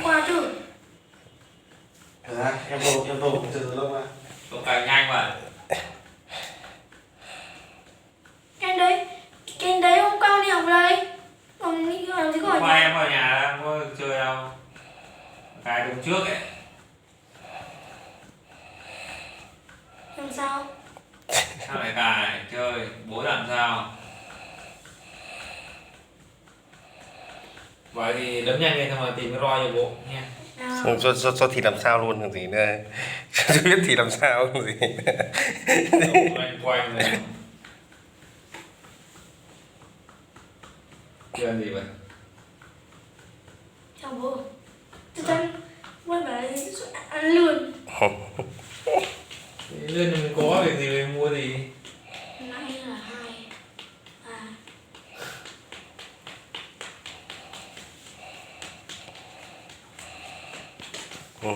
qua chứ. Em tô từ từ lâu mà. Tô càng nhanh mà. Cái đấy hôm con đi học đây. Còn đi làm gì khỏi Hôm em vào nhà đang có chơi đâu. Cái hôm trước ấy. làm sao? Sao lại cài chơi, bố làm sao? Vậy thì lớn nhanh lên xong rồi tìm cái roi cho bố nha. Nào. Cho thì làm sao luôn, thằng gì nữa. Chưa biết thì làm sao, thằng gì. Quanh quanh này. Chơi gì vậy? Chào bố. Tôi đang quay về ăn lươn. Lên mình có việc gì mình mua gì? Nãy là 2, 3. Ừ,